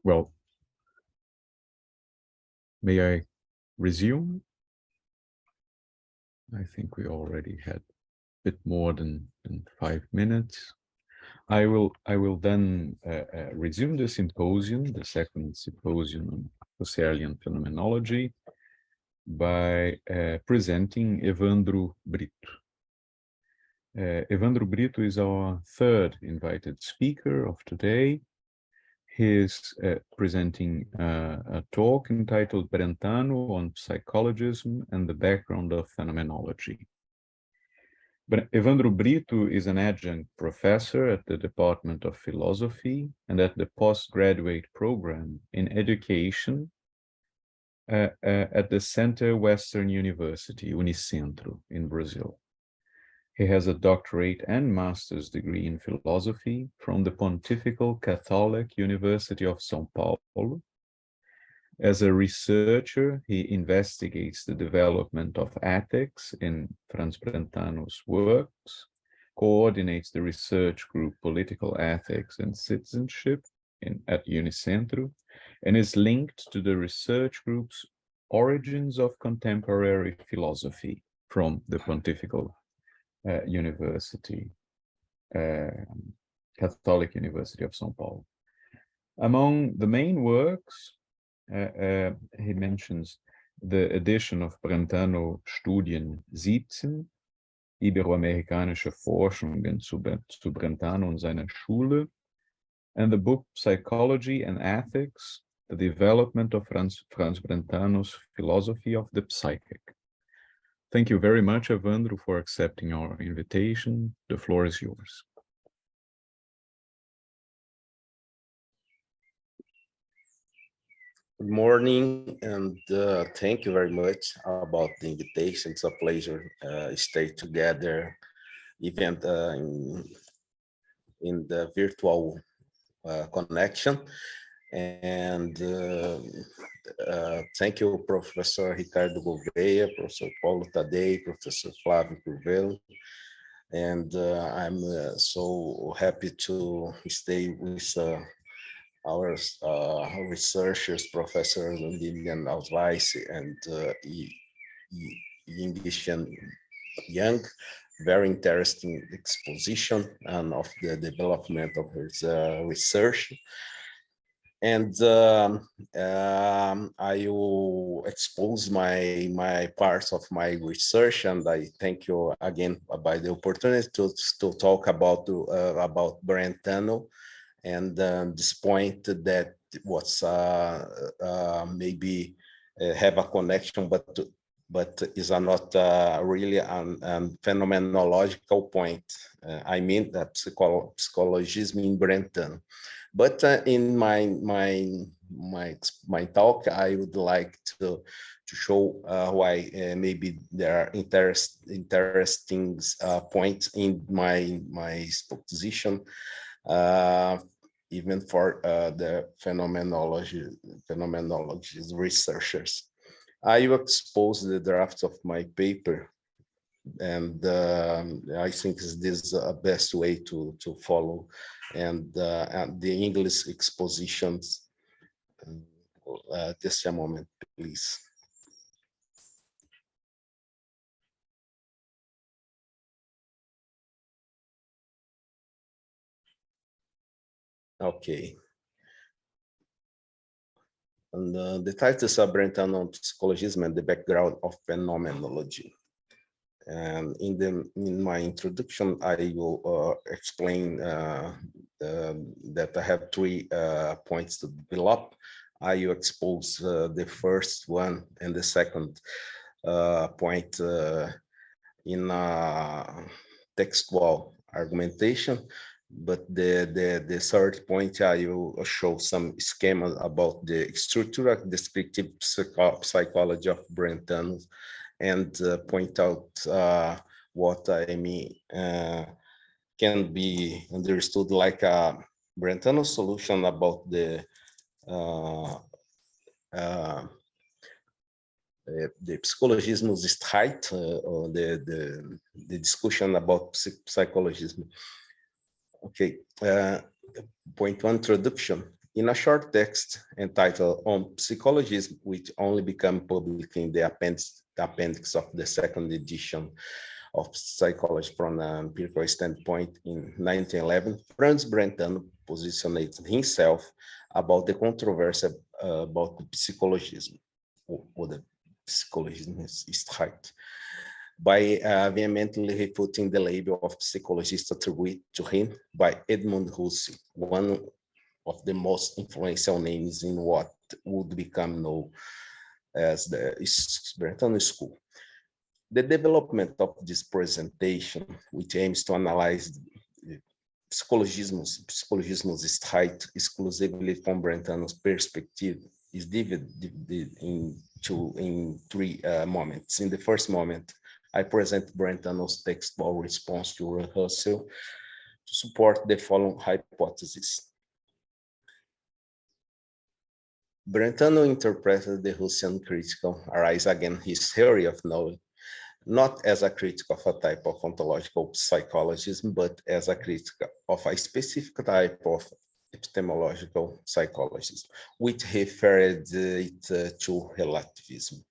Well, may I resume? I think we already had a bit more than 5 minutes. I will then resume the symposium, the second symposium on Husserlian phenomenology, by presenting Evandro Brito. Evandro Brito is our third invited speaker of today. He is presenting a talk entitled Brentano on Psychologism and the Background of Phenomenology. But Evandro Brito is an adjunct professor at the Department of Philosophy and at the postgraduate program in education at the Center Western University, Unicentro, in Brazil. He has a doctorate and master's degree in philosophy from the Pontifical Catholic University of São Paulo. As a researcher, he investigates the development of ethics in Franz Brentano's works, coordinates the research group Political Ethics and Citizenship at Unicentro, and is linked to the research group's Origins of Contemporary Philosophy from the Pontifical University, Catholic University of São Paulo. Among the main works, he mentions the edition of Brentano Studien 17, Iberoamerikanische Forschungen zu Brentano und seiner Schule, and the book Psychology and Ethics, the development of Franz Brentano's philosophy of the psychic. Thank you very much, Evandro, for accepting our invitation. The floor is yours. Good morning, and thank you very much about the invitation. It's a pleasure stay together, even in the virtual connection. And thank you, Professor Ricardo Gouveia, Professor Paulo Tadei, Professor Flávio Curvelo. And I'm so happy to stay with our researchers, Professor Lilian Ausweis and Ying-Xian Yang. Very interesting exposition and of the development of his research. And I will expose my parts of my research, and I thank you again by the opportunity to talk about Brentano, and this point that was maybe have a connection, but is not really a phenomenological point. I mean that psychologism in Brentano. But in my talk, I would like to show why maybe there are interesting points in my exposition, even for the phenomenology researchers. I will expose the draft of my paper, and I think this is the best way to follow, and the English expositions. Just a moment, please. Okay. And the title is Brentano on Psychologism and the Background of Phenomenology. And in my introduction, I will explain that I have 3 points to develop. I will expose the first one and the second point in textual argumentation. But the third point, I will show some schema about the structural descriptive psychology of Brentano, and point out what I mean can be understood like a Brentano solution about the Psychologismus or the discussion about psychologism. Okay, point 1, introduction. In a short text entitled On Psychologism, which only became public in the appendix of the second edition of Psychology from an Empirical Standpoint in 1911, Franz Brentano positioned himself about the controversy about the psychologism, or the psychologism is right, by vehemently refuting the label of psychologist attributed to him by Edmund Husserl, one of the most influential names in what would become known as the Brentano School. The development of this presentation, which aims to analyze psychologism's straight exclusively from Brentano's perspective, is divided in three moments. In the first moment, I present Brentano's textual response to Husserl to support the following hypothesis. Brentano interpreted the Husserlian critical arise against his theory of knowledge, not as a critique of a type of ontological psychologism, but as a critique of a specific type of epistemological psychologism, which referred it to relativism.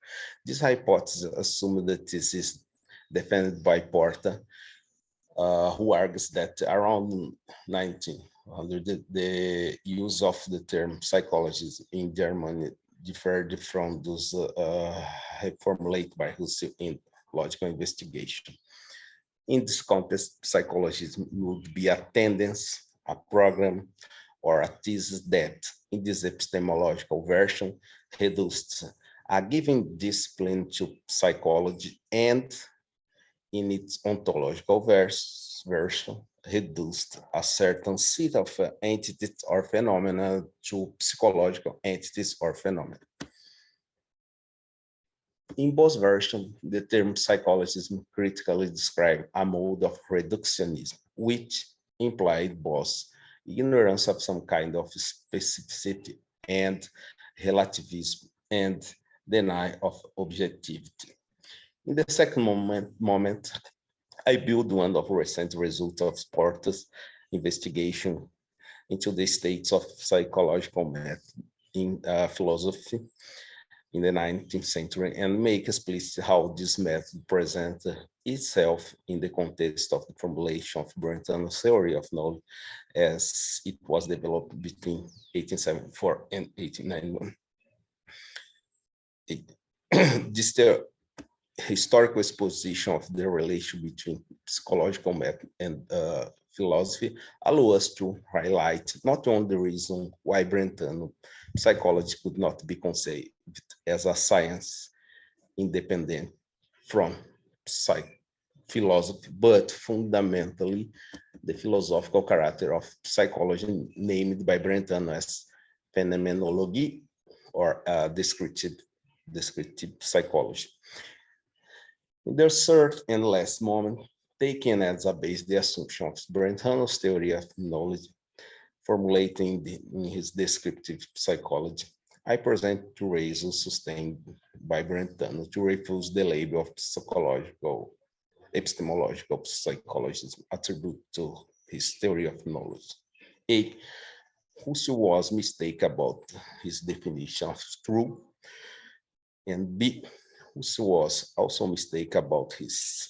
This hypothesis assumed that this is defended by Porta, who argues that around 1900, the use of the term psychologist in Germany differed from those formulated by Husserl in logical investigation. In this context, psychologism would be a tendency, a program, or a thesis that, in this epistemological version, reduced a given discipline to psychology, and in its ontological version, reduced a certain set of entities or phenomena to psychological entities or phenomena. In both versions, the term psychologism critically described a mode of reductionism, which implied both ignorance of some kind of specificity and relativism, and denial of objectivity. In the second moment, I build one of recent results of Porta's investigation into the states of psychological method in philosophy in the 19th century, and make explicit how this method presents itself in the context of the formulation of Brentano's theory of knowledge as it was developed between 1874 and 1891. This historical exposition of the relation between psychological method and philosophy allow us to highlight not only the reason why Brentano psychology could not be conceived as a science independent from philosophy, but fundamentally the philosophical character of psychology, named by Brentano as phenomenology or descriptive psychology. In the third and last moment, taken as a base the assumption of Brentano's theory of knowledge, formulating in his descriptive psychology, I present two reasons sustained by Brentano to refuse the label of epistemological psychologism attributed to his theory of knowledge. A, Husserl was mistaken about his definition of true, and B, Husserl was also mistaken about his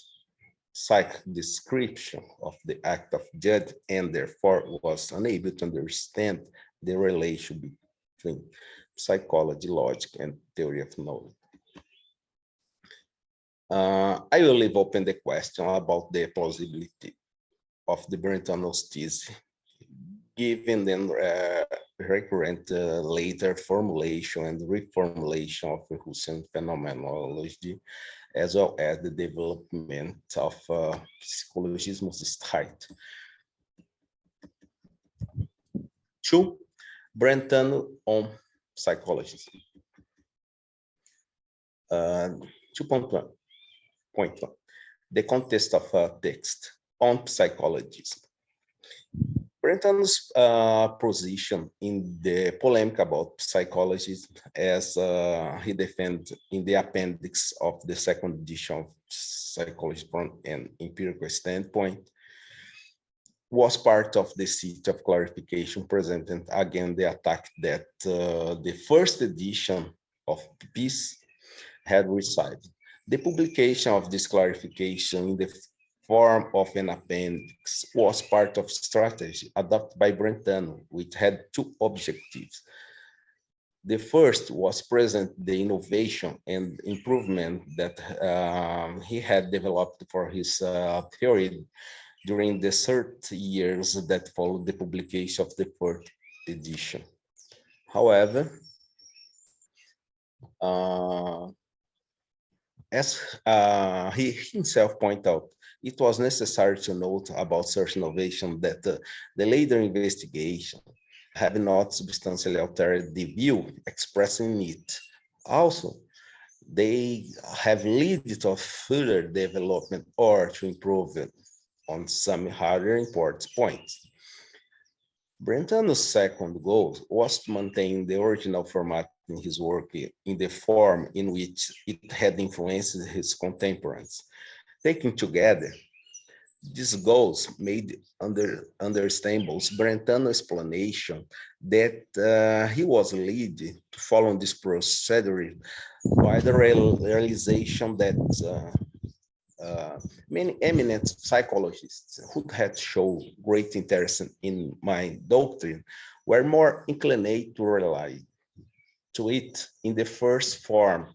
psych description of the act of judging, and therefore was unable to understand the relation between psychology, logic, and theory of knowledge. I will leave open the question about the plausibility of the Brentano's thesis, given the recurrent later formulation and reformulation of the Husserlian phenomenology, as well as the development of psychologism's straight. 2. Brentano on psychologism. 2.1. Point 1. The context of a text on psychologism. Brentano's position in the polemic about psychology, as he defended in the appendix of the second edition of Psychology from an Empirical Standpoint, was part of the seat of clarification presented against the attack that the first edition of Peace had received. The publication of this clarification in the form of an appendix was part of strategy adopted by Brentano, which had two objectives. The first was present the innovation and improvement that he had developed for his theory during the 30 years that followed the publication of the fourth edition. However, as he himself pointed out, it was necessary to note about such innovation that the later investigation have not substantially altered the view expressed in it. Also, they have led to further development or to improve it on some other important points. Brentano's second goal was to maintain the original format in his work in the form in which it had influenced his contemporaries. Taken together, these goals made understandable Brentano's explanation that he was led to follow this procedure by the realization that many eminent psychologists who had shown great interest in my doctrine were more inclined to rely to it in the first form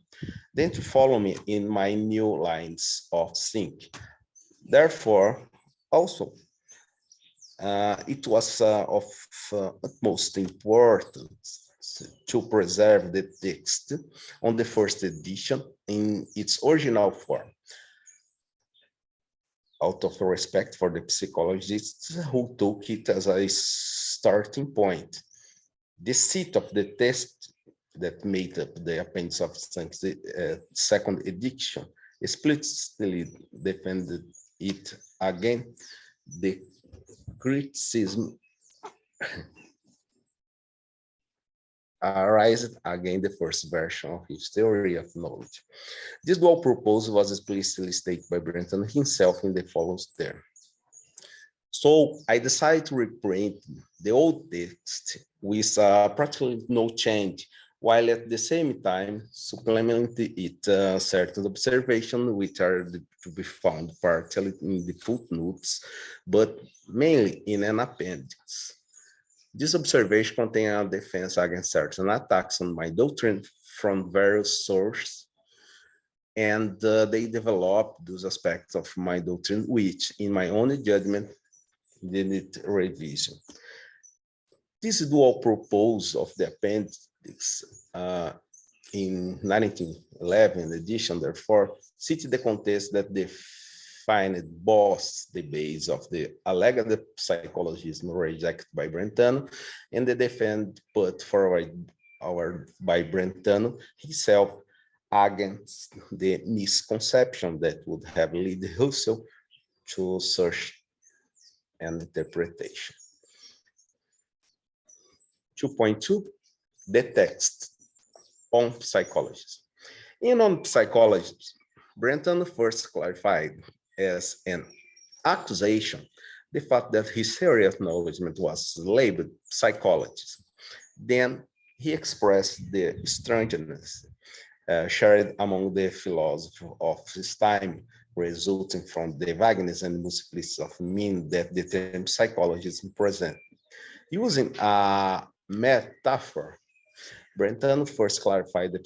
than to follow me in my new lines of thinking. Therefore, also, it was of utmost importance to preserve the text on the first edition in its original form, out of respect for the psychologists who took it as a starting point. The seat of the text that made up the appendix of the second edition explicitly defended it against the criticism arised against the first version of his theory of knowledge. This dual proposal was explicitly stated by Brentano himself in the following term. So I decided to reprint the old text with practically no change, while at the same time supplementing it certain observations which are to be found partially in the footnotes, but mainly in an appendix. This observation contains a defense against certain attacks on my doctrine from various sources, and they develop those aspects of my doctrine, which, in my own judgment, needed revision. This dual proposal of the appendix in 1911 edition, therefore, cited the context that defined both the base of the alleged psychologism rejected by Brentano and the defense put forward by Brentano himself against the misconception that would have led Husserl to such an interpretation. 2.2, the text on psychology. In on psychology, Brentano first clarified as an accusation the fact that his theory of knowledge was labeled psychology. Then he expressed the strangeness shared among the philosophers of his time, resulting from the vagueness and multiplicity of meaning that the term psychologism presents. Using a metaphor, Brentano first clarified that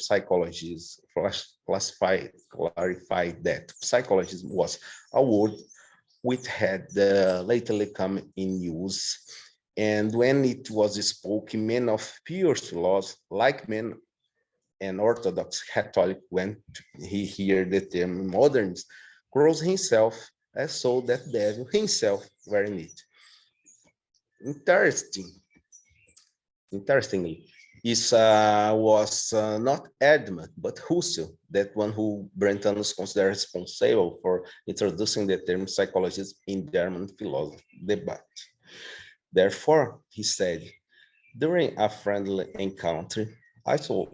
clarified that psychologism was a word which had lately come in use, and when it was spoken, men of pure philosophy, like men and Orthodox Catholic, when he heard the term modernist, crossed himself as so that devil himself were in it. Interestingly, it was not Edmund, but Husserl, that one who Brentano considered responsible for introducing the term psychologism in German philosophy debate. Therefore, he said, during a friendly encounter, I saw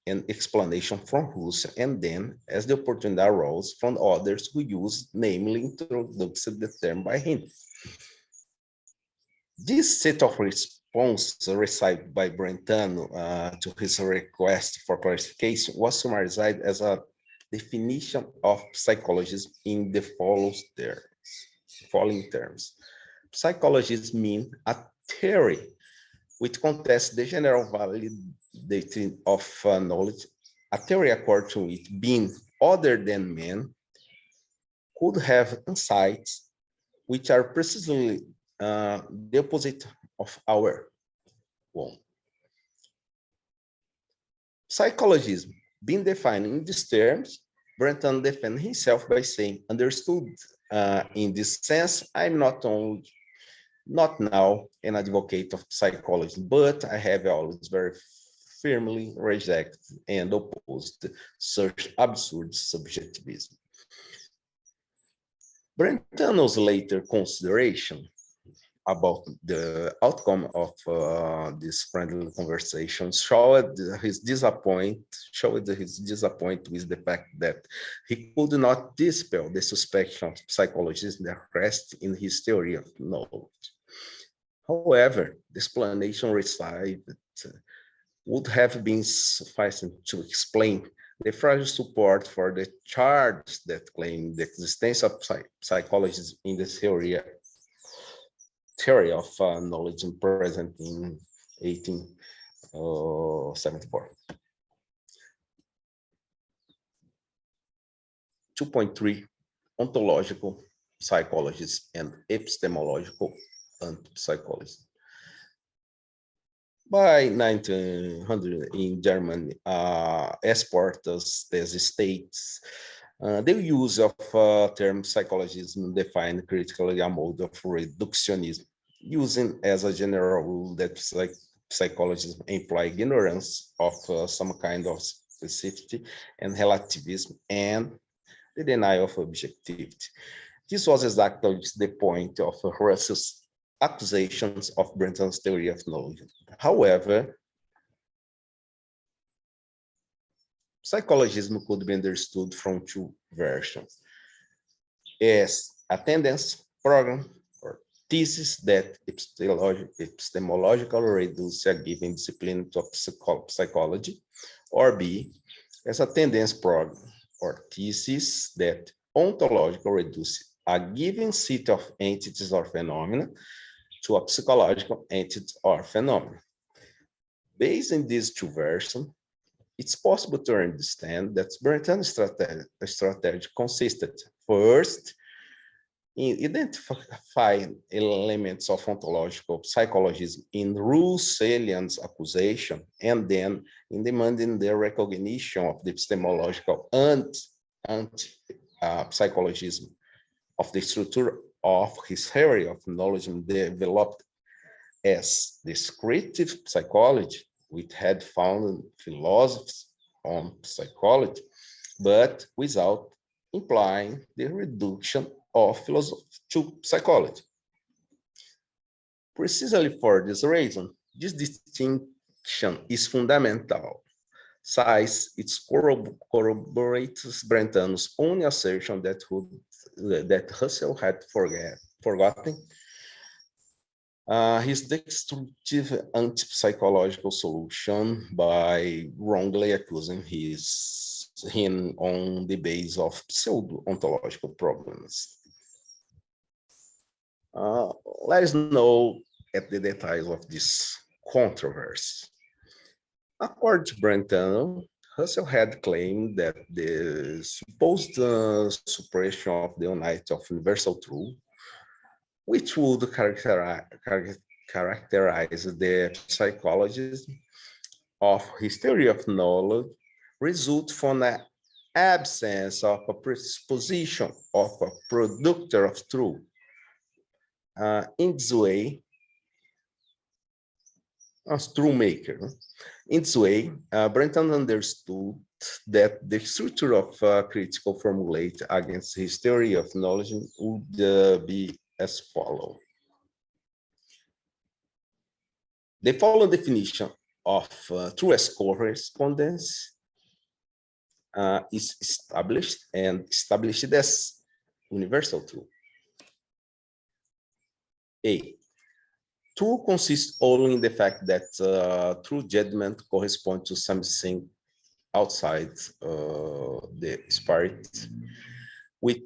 an explanation from Husserl, and then, as the opportunity arose, from others who used, namely, introduced the term by him. This set of responses received by Brentano to his request for clarification was summarized as a definition of psychologism in the following terms. Psychologism means a theory which contests the general validity of knowledge, a theory according to which being other than man could have insights which are precisely the opposite of our own. Psychologism, being defined in these terms, Brentano defends himself by saying, understood in this sense, I'm not now an advocate of psychology, but I have always very firmly rejected and opposed such absurd subjectivism. Brentano's later consideration about the outcome of this friendly conversation showed his disappointment with the fact that he could not dispel the suspicion of psychologists that rest in his theory of knowledge. However, the explanation received would have been sufficient to explain the fragile support for the charge that claimed the existence of psychologists in the theory of knowledge present in 1874. 2.3 Ontological psychologists and epistemological psychology. By 1900 in Germany, Esportas states the use of term psychologism defined critically a mode of reductionism, using as a general rule that psychologism imply ignorance of some kind of specificity and relativism and the denial of objectivity. This was exactly the point of Russell's accusations of Brentano's theory of knowledge. However, psychologism could be understood from two versions: as a tendency program or thesis that epistemologically reduce a given discipline to psychology, or B, as a tendency program or thesis that ontologically reduce a given set of entities or phenomena to a psychological entity or phenomenon. Based on these two versions, it's possible to understand that Brentano's strategy consisted first in identifying elements of ontological psychologism in Russellian's accusation, and then in demanding the recognition of the epistemological psychologism of the structure of his theory of knowledge developed as descriptive psychology, which had founded philosophers on psychology, but without implying the reduction of philosophy to psychology. Precisely for this reason, this distinction is fundamental, since it corroborates Brentano's own assertion that Russell had forgotten his destructive anti-psychological solution by wrongly accusing him on the basis of pseudo-ontological problems. Let us know at the details of this controversy. According to Brentano, Russell had claimed that the supposed suppression of the unity of universal truth, which would characterize the psychologism of his theory of knowledge, result from the absence of a presupposition of a producer of truth. In this way, as true maker. In this way, Brentano understood that the structure of critical formulate against his theory of knowledge would be as follows. The following definition of truest correspondence is established as universal truth. A. true consists only in the fact that true judgment corresponds to something outside the spirit, which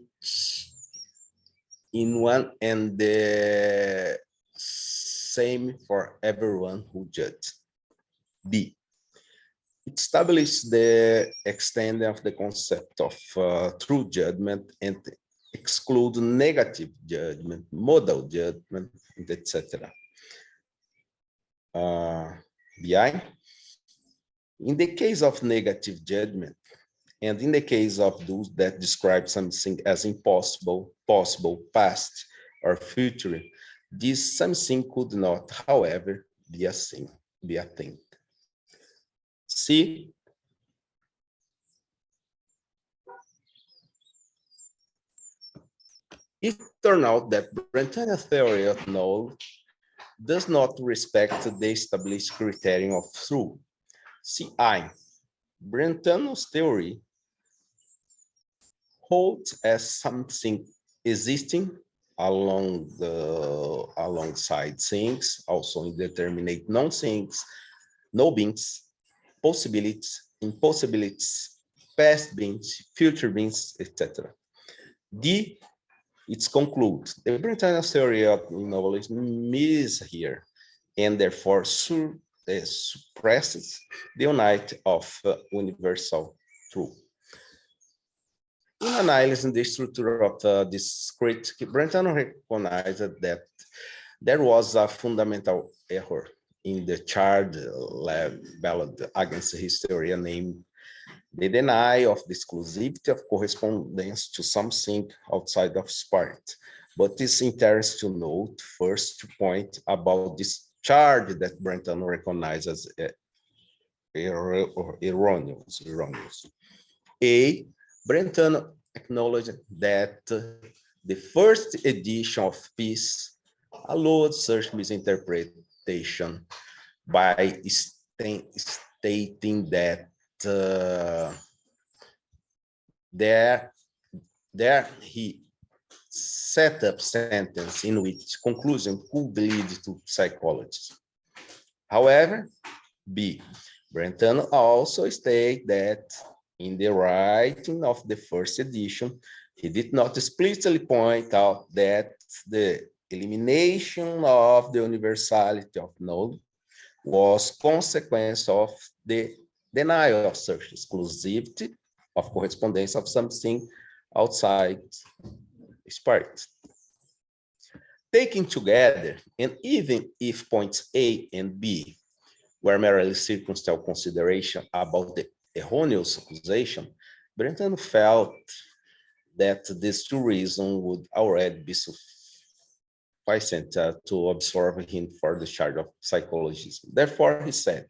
in one and the same for everyone who judges. B. It establishes the extent of the concept of true judgment and exclude negative judgment, modal judgment, etc. BI. In the case of negative judgment, and in the case of those that describe something as impossible, possible, past, or future, this something could not, however, be a thing. C. It turned out that Brentano's theory of knowledge does not respect the established criterion of truth. CI. Brentano's theory holds as something existing alongside things, also indeterminate non-things, no beings, possibilities, impossibilities, past beings, future beings, etc. D. It concludes the Brentano's theory of knowledge is here, and therefore suppresses the unity of universal truth. In analyzing the structure of this critique, Brentano recognized that there was a fundamental error in the charge leveled against his theory, named the denial of the exclusivity of correspondence to something outside of spirit. But it's interesting to note first to point about this charge that Brentano recognized as erroneous. A. Brentano acknowledged that the first edition of Peace allowed such misinterpretation by stating that there he set up sentence in which conclusion could lead to psychology. However, B. Brentano also stated that in the writing of the first edition, he did not explicitly point out that the elimination of the universality of knowledge was consequence of the denial of such exclusivity of correspondence of something outside spirit. Taken together, and even if points A and B were merely circumstantial consideration about the erroneous accusation, Brentano felt that these two reasons would already be sufficient to absolve him for the charge of psychologism. Therefore, he said,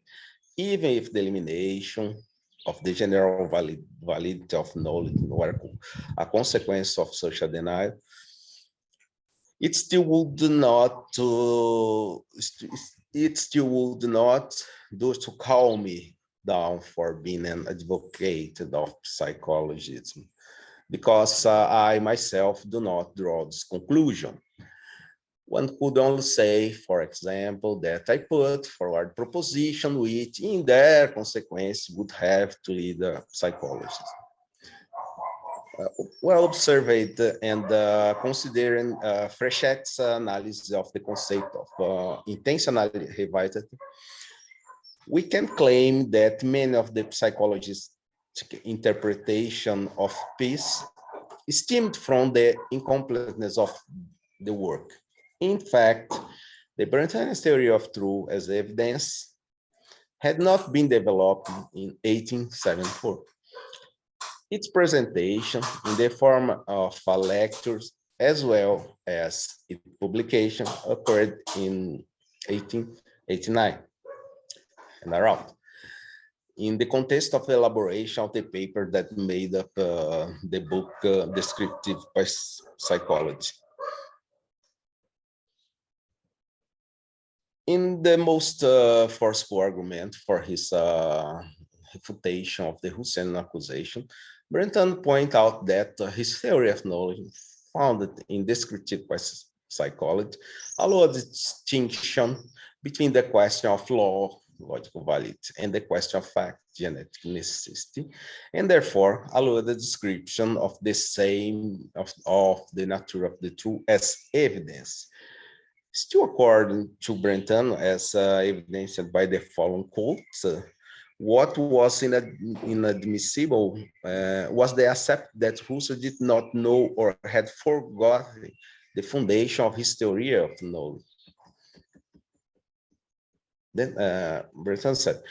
even if the elimination of the general validity of knowledge were a consequence of such a denial, it still would not do to calm me down for being an advocate of psychologism, because I myself do not draw this conclusion. One could only say, for example, that I put forward proposition which in their consequence would have to lead a psychologist. Well observed and considering Frechet's analysis of the concept of intentionally revisited, we can claim that many of the psychologists' interpretation of peace stemmed from the incompleteness of the work. In fact, the Brentano theory of truth as evidence had not been developed in 1874. Its presentation in the form of lectures as well as its publication occurred in 1889 and around, in the context of the elaboration of the paper that made up the book Descriptive Psychology. In the most forceful argument for his refutation of the Husserlian accusation, Brentano pointed out that his theory of knowledge, founded in descriptive psychology, allow a distinction between the question of law, logical validity, and the question of fact, genetic necessity, and therefore allow the description of the same of the nature of the two as evidence. Still according to Brentano, as evidenced by the following quotes, what was inadmissible was the accept that Husserl did not know or had forgotten the foundation of his theory of knowledge. Then Brentano said,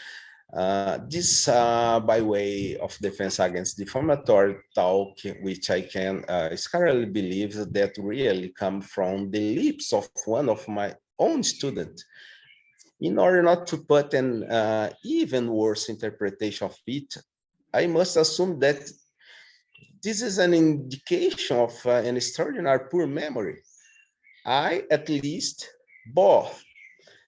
this by way of defense against defamatory talk, which I can scarcely believe that really come from the lips of one of my own students. In order not to put an even worse interpretation of it, I must assume that this is an indication of an extraordinary poor memory. I, at least, both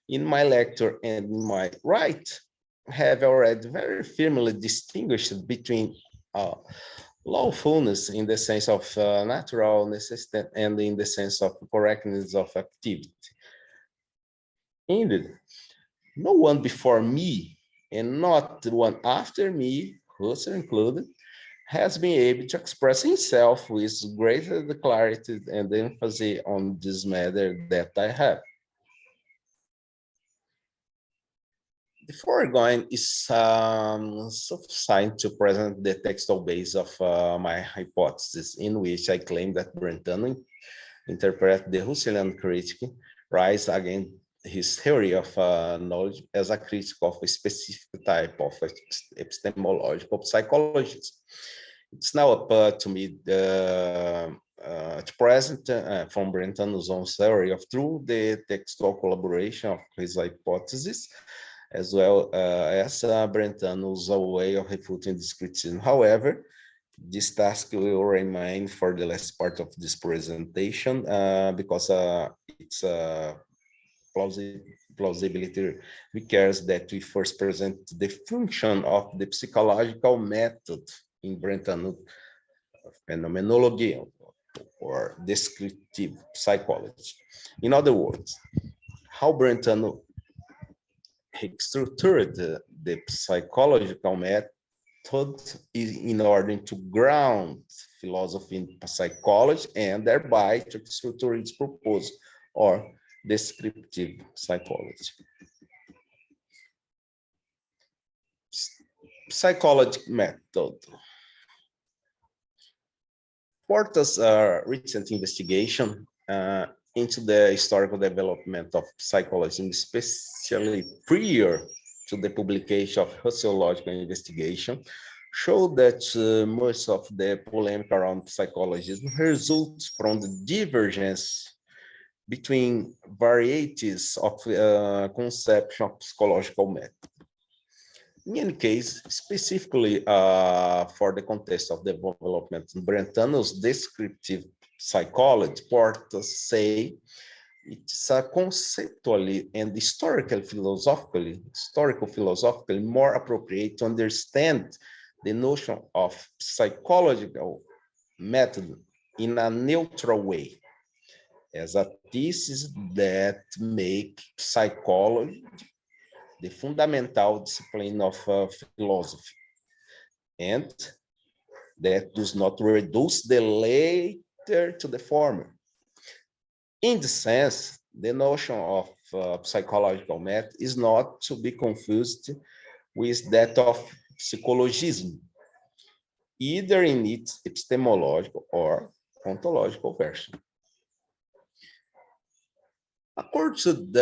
in my lecture and in my right, have already very firmly distinguished between lawfulness in the sense of natural necessity and in the sense of correctness of activity. Indeed, no one before me and not the one after me, Husserl included, has been able to express himself with greater clarity and emphasis on this matter that I have. The foregoing is sufficient to present the textual base of my hypothesis, in which I claim that Brentano interprets the Husserlian critique rise against his theory of knowledge as a critique of a specific type of epistemological psychologists. It's now up to me to present from Brentano's own theory of through the textual collaboration of his hypothesis, as well as Brentano's way of refuting this criticism. However, this task will remain for the last part of this presentation because it's plausibility requires that we first present the function of the psychological method in Brentano phenomenology or descriptive psychology. In other words, how Brentano structured the psychological method in order to ground philosophy in psychology and thereby to structure its proposal or descriptive psychology. Psychology method. Porta's recent investigation into the historical development of psychology, especially prior to the publication of sociological investigation, showed that most of the polemic around psychology results from the divergence between varieties of conception of psychological method. In any case, specifically for the context of development in Brentano's descriptive psychology, Porta say it's conceptually and historical philosophically more appropriate to understand the notion of psychological method in a neutral way, as a thesis that make psychology the fundamental discipline of philosophy, and that does not reduce the later to the former. In this sense, the notion of psychological method is not to be confused with that of psychologism, either in its epistemological or ontological version. According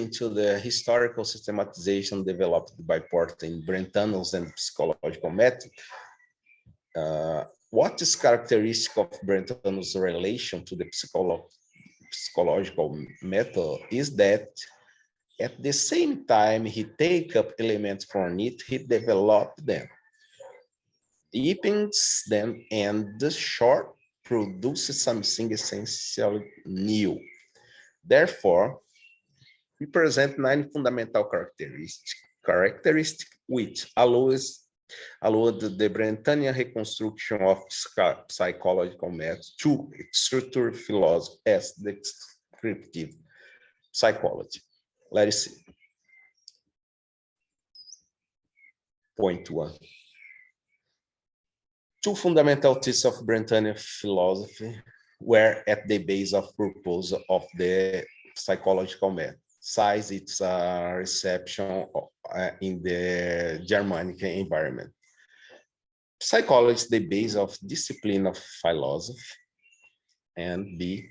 to the historical systematization developed by Porta in Brentano's and psychological method, what is characteristic of Brentano's relation to the psychological method is that at the same time he take up elements from it, he developed them, deepens them, and the short produces something essentially new. Therefore, we present 9 fundamental characteristics which allows allowed the Brentanian reconstruction of psychological methods to structure philosophy as descriptive psychology. Let us see. Point 1. Two fundamental theses of Brentanian philosophy were at the base of purpose of the psychological method. Size its reception in the Germanic environment. Psychology is the base of discipline of philosophy, and B,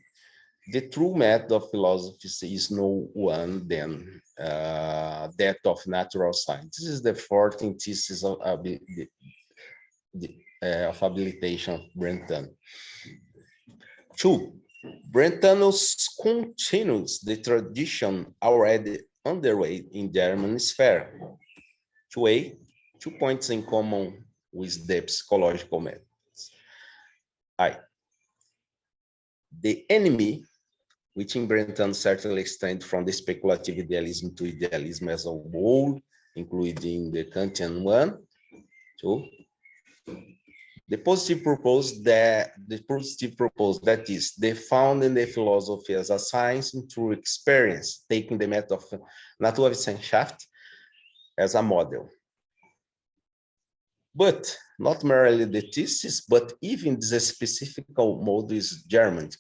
the true method of philosophy is no one than that of natural science. This is the 14th thesis of habilitation of Brentano. 2. Brentano continues the tradition already underway in German sphere. 2A, 2 points in common with the psychological methods. I. The enemy, which in Brentano certainly extends from the speculative idealism to idealism as a whole, including the Kantian one. 2. The positive purpose that is they found in the philosophy as a science through experience, taking the method of Naturwissenschaft as a model. But not merely the thesis, but even the specific mode is German.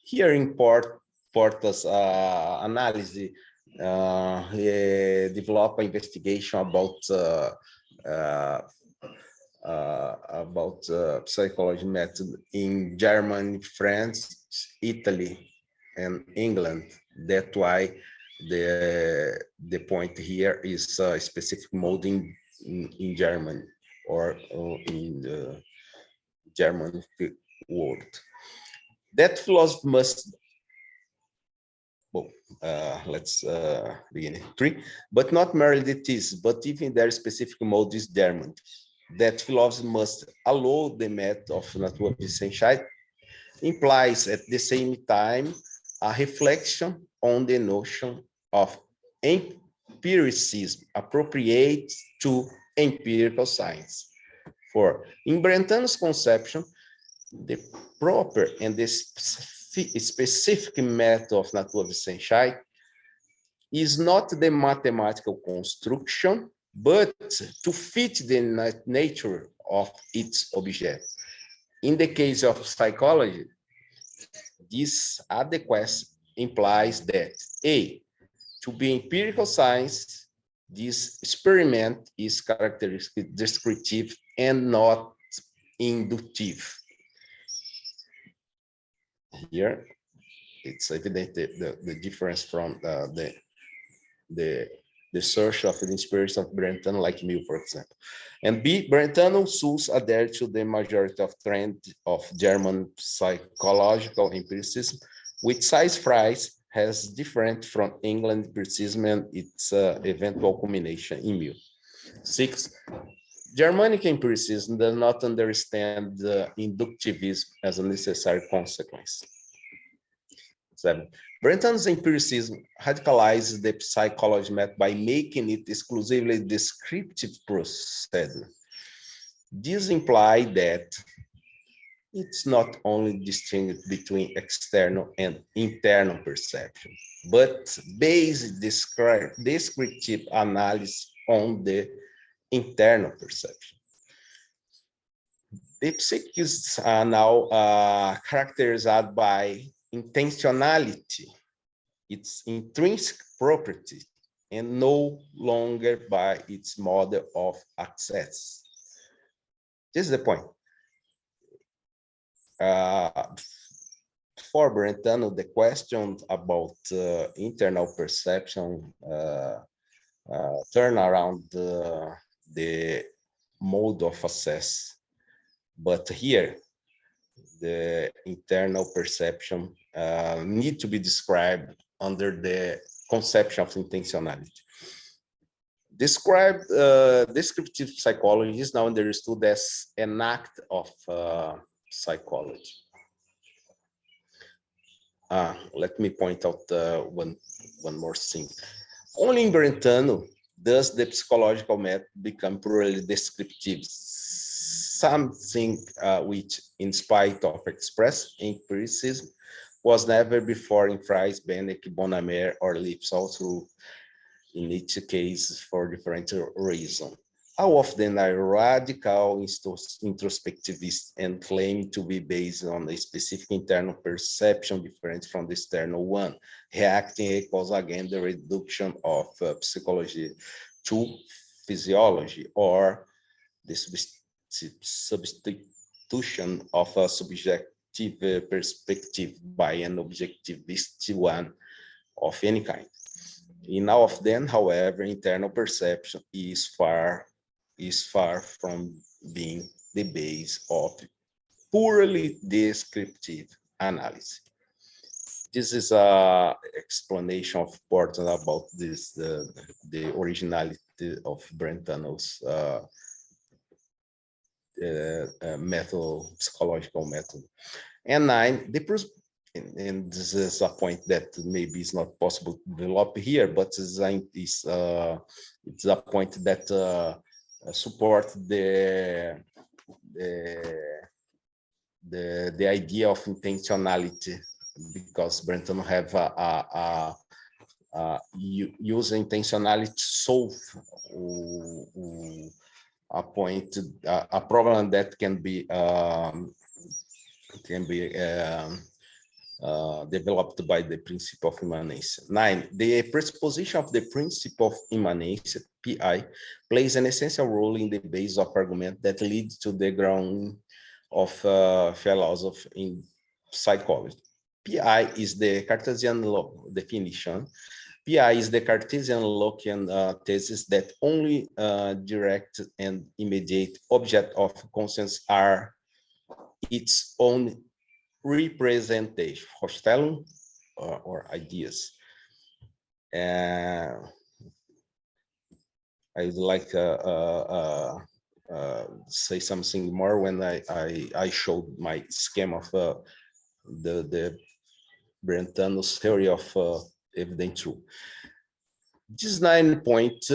Here in Porta's analysis, he developed an investigation about psychology method in Germany, France, Italy, and England. That's why the point here is a specific mode in Germany or in the German world. That philosophy must, well, let's begin. 3, but not merely the thesis, but even their specific mode is German. That philosophy must allow the method of Naturwissenschaft implies at the same time a reflection on the notion of empiricism appropriate to empirical science. 4. In Brentano's conception, the proper and the specific method of Naturwissenschaft is not the mathematical construction, but to fit the nature of its object. In the case of psychology, this adequacy implies that A, to be empirical science, this experiment is characteristic descriptive and not inductive. Here, it's evident the difference from the search of the inspiration of Brentano, like Mill, for example. And B, Brentano thus adhere to the majority of trend of German psychological empiricism, which size phrase has different from England empiricism and its eventual culmination in Mill. 6, Germanic empiricism does not understand inductivism as a necessary consequence. 7, Brentano's empiricism radicalizes the psychology method by making it exclusively descriptive procedure. This implies that it's not only distinguished between external and internal perception, but based descriptive analysis on the internal perception. The psychics are now characterized by intentionality, its intrinsic property, and no longer by its model of access. This is the point. For Brentano, the question about internal perception turn around the mode of access. But here, the internal perception need to be described under the conception of intentionality. Descriptive psychology is now understood as an act of psychology. Let me point out one more thing. Only in Brentano, Thus, the psychological method become purely descriptive, something which, in spite of express empiricism, was never before in Fries, Bennick, Bonamere, or Lipsall, through in each case for different reasons. How often are radical introspectivists and claim to be based on a specific internal perception different from the external one, reacting equals again the reduction of psychology to physiology, or the substitution of a subjective perspective by an objectivist one of any kind. In all of them, however, internal perception is far from being the base of purely descriptive analysis. This is a explanation of Porter about this, the originality of Brentano's method, psychological method. And 9, and this is a point that maybe is not possible to develop here, but it's a point that support the idea of intentionality, because Brentano have use intentionality to solve a problem that can be developed by the principle of immanence. 9, the presupposition of the principle of immanence, PI, plays an essential role in the base of argument that leads to the ground of philosophy in psychology. PI is the Cartesian definition. PI is the Cartesian Lockean thesis that only direct and immediate object of conscience are its own representation, Hostellum, or ideas. I would like to say something more when I showed my scheme of the Brentano's theory of evident truth. This 9 point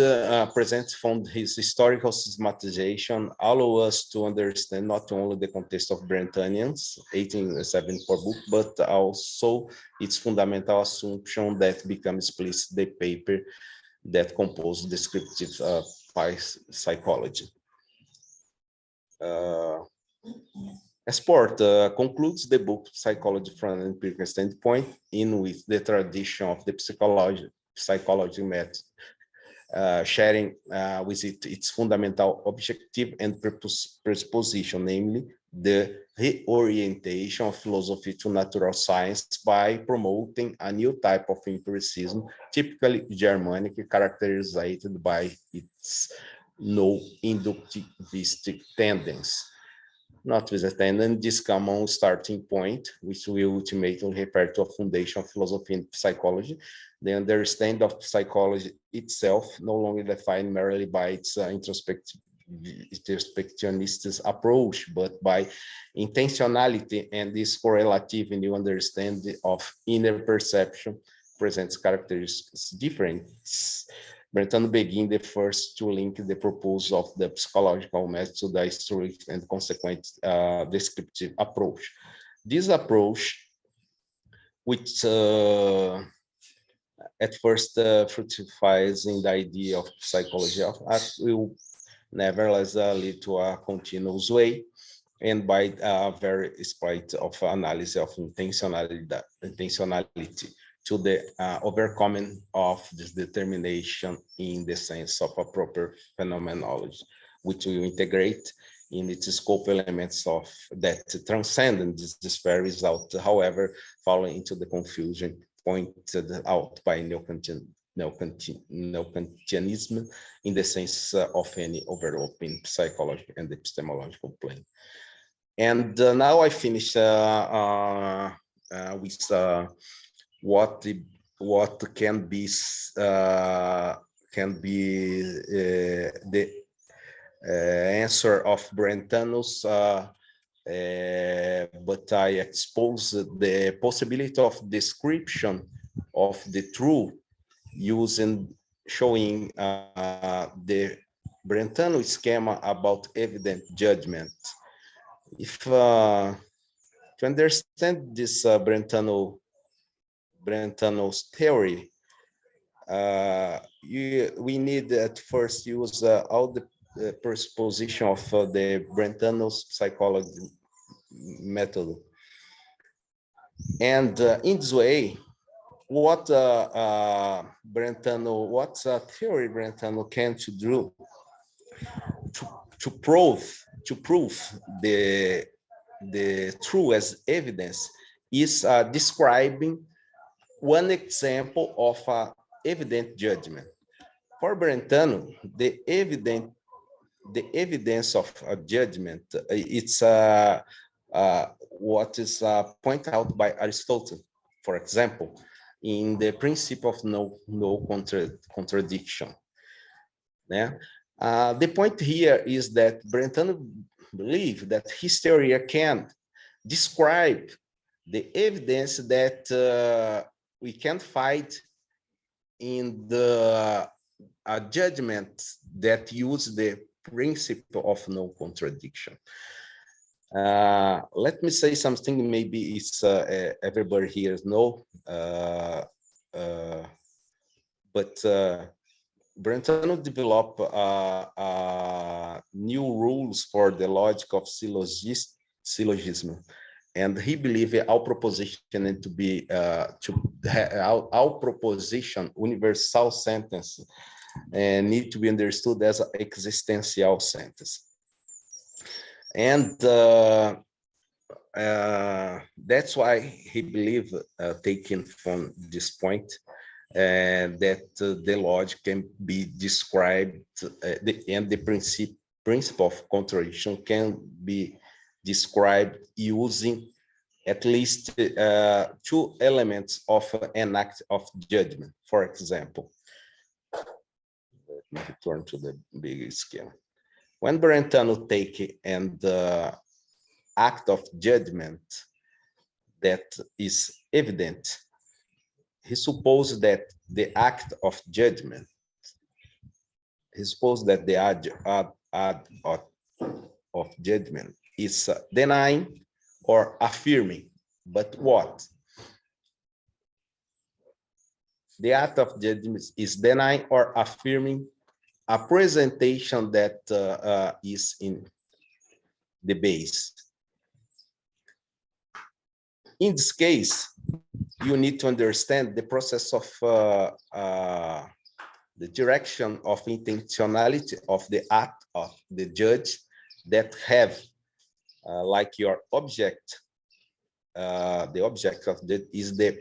presents from his historical systematization allow us to understand not only the context of Brentanian's 1874 book, but also its fundamental assumption that becomes explicit the paper that composed descriptive psychology. Esport concludes the book Psychology from an Empirical Standpoint, in which the tradition of the psychology method, sharing with it its fundamental objective and presupposition, namely the reorientation of philosophy to natural science by promoting a new type of empiricism, typically Germanic, characterized by its no inductivistic tendency. Notwithstanding this common starting point, which will ultimately refer to a foundation of philosophy and psychology, the understanding of psychology itself no longer defined merely by its introspectionist approach, but by intentionality, and this correlative new understanding of inner perception presents characteristics different. Brentano began the first to link the proposal of the psychological method to the historic and consequent descriptive approach. This approach, which at first fructifies in the idea of psychology of art, will nevertheless lead to a continuous way, and by a very spite of analysis of intentionality to the overcoming of this determination in the sense of a proper phenomenology, which will integrate in its scope elements of that transcend this very result, however, falling into the confusion pointed out by Neo-Kantianism in the sense of any overlapping psychological and epistemological plane. And now I finish with what can be the answer of Brentano's, but I expose the possibility of description of the truth using showing the Brentano schema about evident judgment. If to understand this Brentano's theory, we need at first use all the presupposition of the Brentano's psychology method. And in this way, what Brentano, what theory Brentano can to do to prove the true as evidence is describing one example of evident judgment. For Brentano, the evidence of a judgment, it's what is pointed out by Aristotle, for example, in the principle of no contradiction. Yeah. The point here is that Brentano believes that his theory can describe the evidence that we can find in the judgment that use the principle of no contradiction. Let me say something, maybe it's everybody here know, but Brentano developed new rules for the logic of syllogism, and he believed our proposition to be our proposition, universal sentence, need to be understood as an existential sentence. And that's why he believed, taken from this point, that the logic can be described, and the principle of contradiction can be described using at least two elements of an act of judgment. For example, let me return to the big schema. When Brentano take an act of judgment that is evident, he supposed that the act of judgment, he supposed that the act of judgment is denying or affirming. But what? The act of judgment is denying or affirming a presentation that is in the base. In this case, you need to understand the process of the direction of intentionality of the act of the judge that have like your object, the object of that is the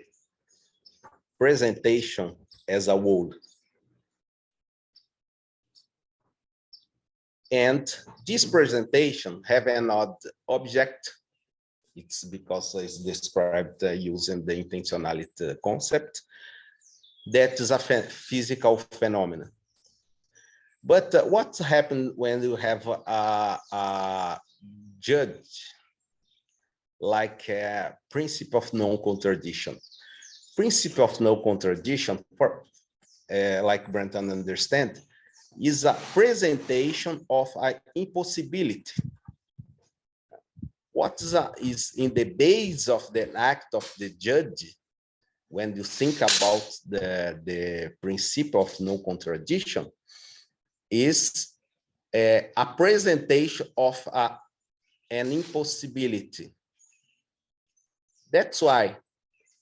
presentation as a whole. And this presentation have an object. It's because it's described using the intentionality concept. That is a physical phenomenon. But what happens when you have a judge like a principle of non-contradiction? Principle of non-contradiction, for like Brentano understand, is a presentation of an impossibility. What is in the base of the act of the judge, when you think about the principle of no contradiction, is a presentation of an impossibility. That's why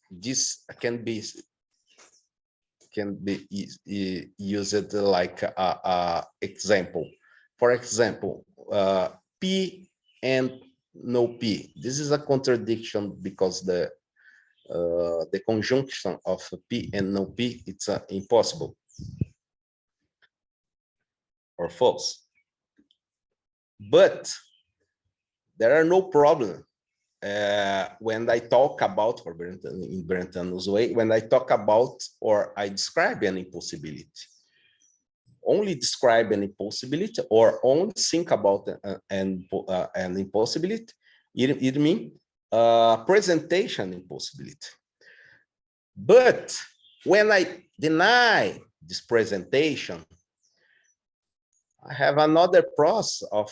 this can be used like a example. For example, P and no P. This is a contradiction because the conjunction of P and no P, it's impossible or false. But there are no problem when I talk about, for in Brentano's way, when I talk about or I describe an impossibility. Only describe an impossibility or only think about an impossibility, it means presentation impossibility. But when I deny this presentation, I have another process of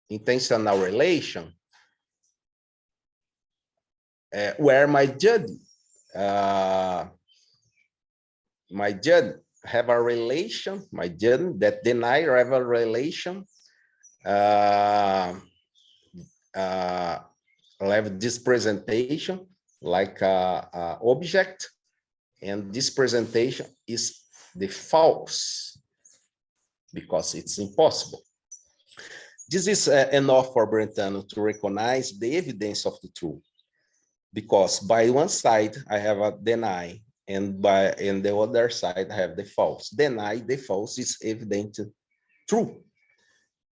intentional relation where my judge have a relation, my judge that deny have a relation, have this presentation like a object, and this presentation is the false because it's impossible. This is enough for Brentano to recognize the evidence of the truth, because by one side I have a deny, and the other side I have the false. Deny the false is evident true,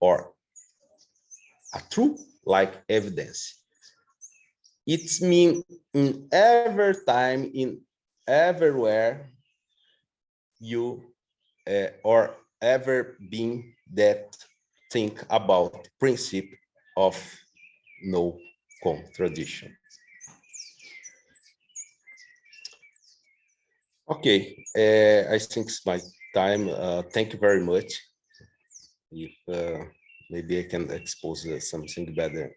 or a true like evidence. It's mean in every time, in everywhere you or ever been that think about principle of no contradiction. Okay, I think it's my time. Thank you very much. If maybe I can expose something better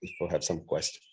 if you have some questions.